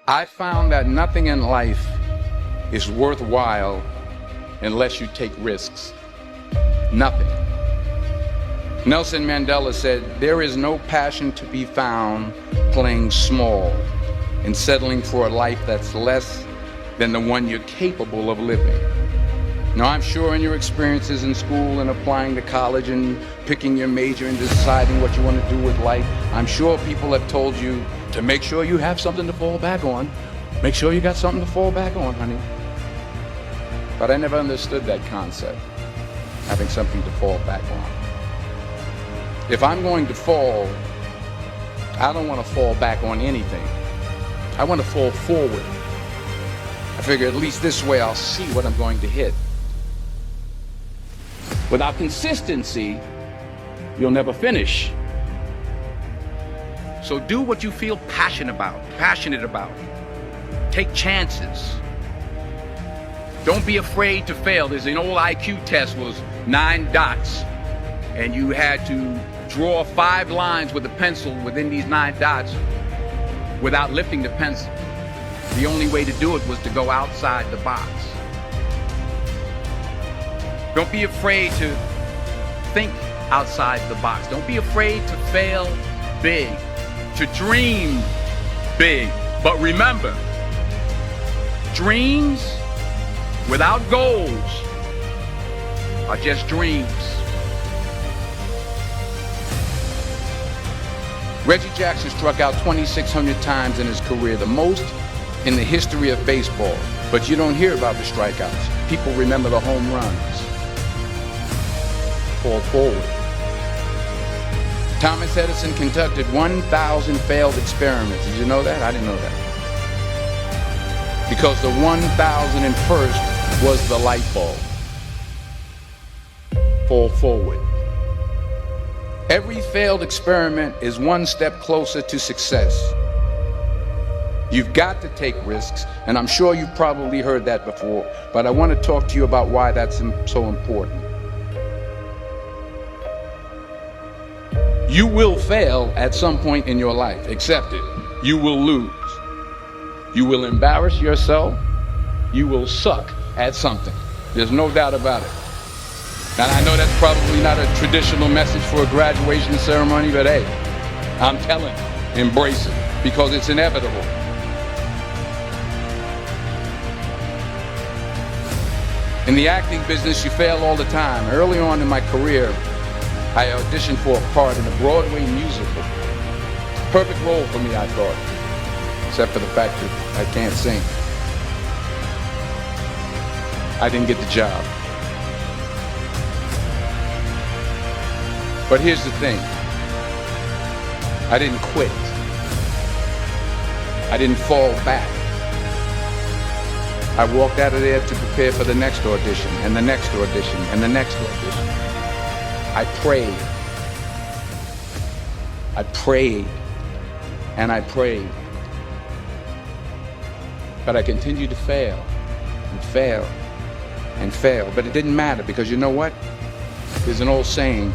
I found that nothing in life is worthwhile unless you take risks. Nothing. Nelson Mandela said, "There is no passion to be found playing small and settling for a life that's less than the one you're capable of living." Now, I'm sure in your experiences in school and applying to college and picking your major and deciding what you want to do with life, I'm sure people have told you to make sure you have something to fall back on. Make sure you got something to fall back on, honey. But I never understood that concept, having something to fall back on. If I'm going to fall, I don't want to fall back on anything. I want to fall forward. I figure at least this way I'll see what I'm going to hit. Without consistency, you'll never finish. So do what you feel passionate about. Take chances. Don't be afraid to fail. There's an old IQ test, was 9 dots, and you had to draw 5 lines with a pencil within these 9 dots without lifting the pencil. The only way to do it was to go outside the box. Don't be afraid to think outside the box. Don't be afraid to fail big, to dream big. But remember, dreams without goals are just dreams. Reggie Jackson struck out 2,600 times in his career, the most in the history of baseball. But you don't hear about the strikeouts. People remember the home runs. Fall forward. Thomas Edison conducted 1,000 failed experiments. Did you know that? I didn't know that. Because the 1,001st was the light bulb. Fall forward. Every failed experiment is one step closer to success. You've got to take risks, and I'm sure you've probably heard that before, but I want to talk to you about why that's so important. You will fail at some point in your life. Accept it. You will lose. You will embarrass yourself. You will suck at something. There's no doubt about it. And I know that's probably not a traditional message for a graduation ceremony, but hey, I'm telling you, embrace it, because it's inevitable. In the acting business, you fail all the time. Early on in my career, I auditioned for a part in a Broadway musical. Perfect role for me, I thought, except for the fact that I can't sing. I didn't get the job. But here's the thing. I didn't quit. I didn't fall back. I walked out of there to prepare for the next audition, and the next audition, and the next audition. I prayed. I prayed. And I prayed. But I continued to fail, and fail, and fail. But it didn't matter, because you know what? There's an old saying,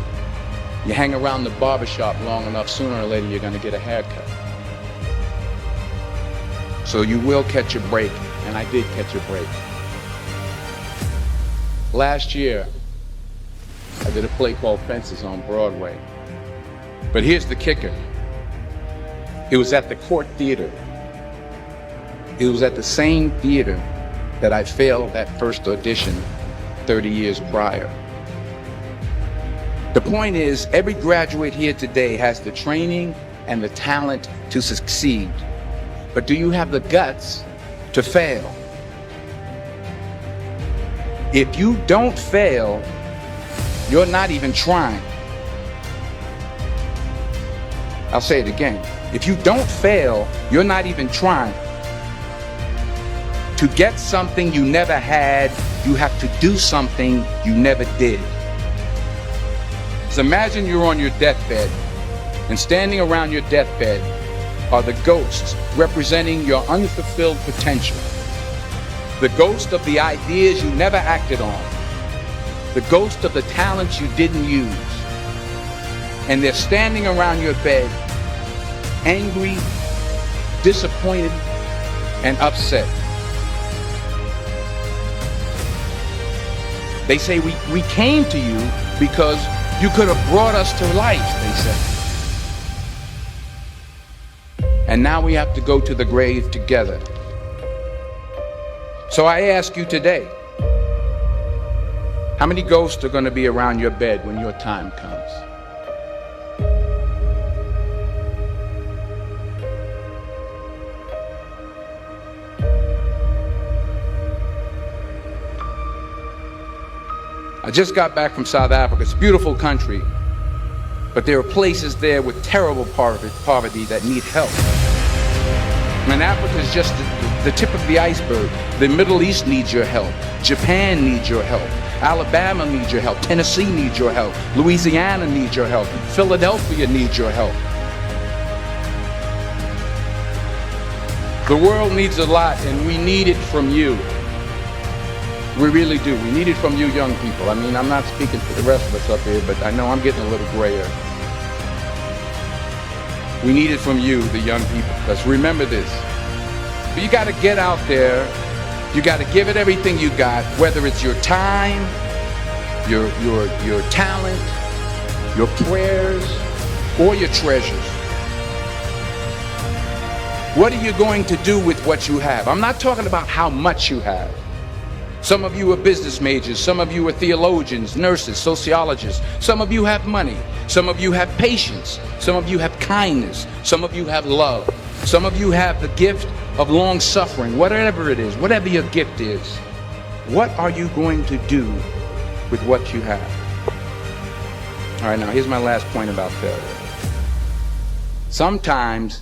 you hang around the barbershop long enough, sooner or later you're going to get a haircut. So you will catch a break, and I did catch a break. Last year, I did a play called Fences on Broadway. But here's the kicker. It was at the Court Theater. It was at the same theater that I failed that first audition 30 years prior. The point is, every graduate here today has the training and the talent to succeed. But do you have the guts to fail? If you don't fail, you're not even trying. I'll say it again. If you don't fail, you're not even trying. To get something you never had, you have to do something you never did. So imagine you're on your deathbed, and standing around your deathbed are the ghosts representing your unfulfilled potential. The ghost of the ideas you never acted on. The ghost of the talents you didn't use. And they're standing around your bed, angry, disappointed, and upset. They say we came to you because you could have brought us to life, they said. And now we have to go to the grave together. So I ask you today, how many ghosts are going to be around your bed when your time comes? I just got back from South Africa. It's a beautiful country, but there are places there with terrible poverty that need help. And Africa is just the tip of the iceberg. The Middle East needs your help. Japan needs your help. Alabama needs your help. Tennessee needs your help. Louisiana needs your help. Philadelphia needs your help. The world needs a lot, and we need it from you. We really do. We need it from you young people. I mean, I'm not speaking for the rest of us up here, but I know I'm getting a little grayer. We need it from you, the young people. Let's remember this. But you got to get out there. You got to give it everything you got, whether it's your time, your talent, your prayers, or your treasures. What are you going to do with what you have? I'm not talking about how much you have. Some of you are business majors, some of you are theologians, nurses, sociologists. Some of you have money, some of you have patience, some of you have kindness, some of you have love, some of you have the gift of long suffering. Whatever it is, whatever your gift is, what are you going to do with what you have? All right, now here's my last point about failure. Sometimes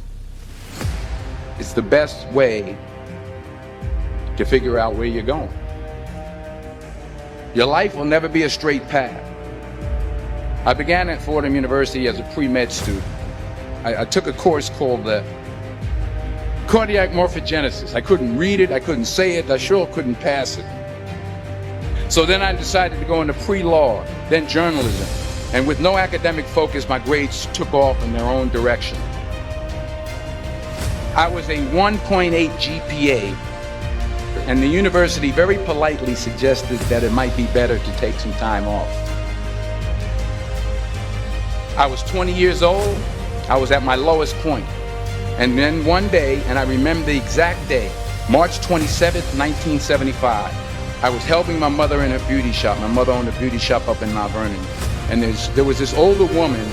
it's the best way to figure out where you're going. Your life will never be a straight path. I began at Fordham University as a pre-med student. I took a course called cardiac morphogenesis. I couldn't read it, I couldn't say it, I sure couldn't pass it. So then I decided to go into pre-law, then journalism. And with no academic focus, my grades took off in their own direction. I was a 1.8 GPA. And the university very politely suggested that it might be better to take some time off. I was 20 years old. I was at my lowest point. And then one day, and I remember the exact day, March 27th, 1975, I was helping my mother in her beauty shop. My mother owned a beauty shop up in Mount Vernon. And there was this older woman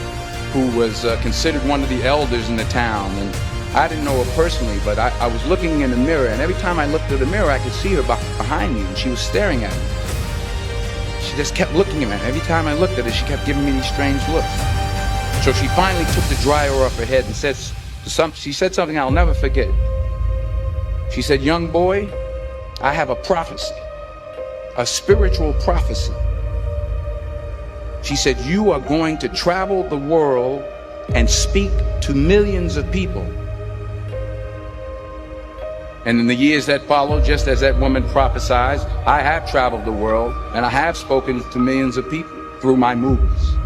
who was considered one of the elders in the town. And I didn't know her personally, but I was looking in the mirror, and every time I looked at the mirror, I could see her behind me, and she was staring at me. She just kept looking at me. Every time I looked at her, she kept giving me these strange looks. So she finally took the dryer off her head and she said something I'll never forget. She said, "Young boy, I have a prophecy, a spiritual prophecy." She said, "You are going to travel the world and speak to millions of people." And in the years that followed, just as that woman prophesied, I have traveled the world and I have spoken to millions of people through my movies.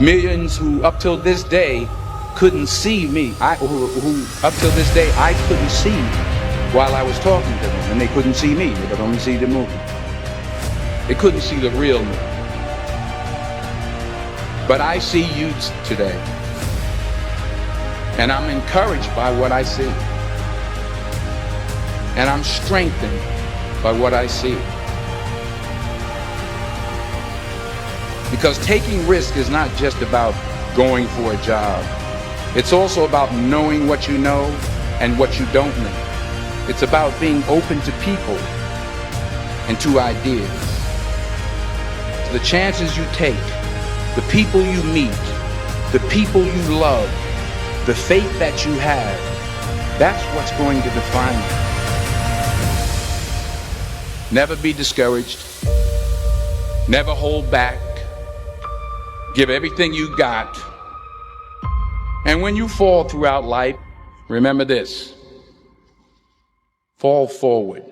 Millions who up till this day couldn't see me. Who up till this day I couldn't see while I was talking to them, and they couldn't see me. They could only see the movie. They couldn't see the real me. But I see you today, and I'm encouraged by what I see. And I'm strengthened by what I see. Because taking risk is not just about going for a job. It's also about knowing what you know and what you don't know. It's about being open to people and to ideas. The chances you take, the people you meet, the people you love, the faith that you have, that's what's going to define you. Never be discouraged. Never hold back. Give everything you got. And when you fall throughout life, remember this: fall forward.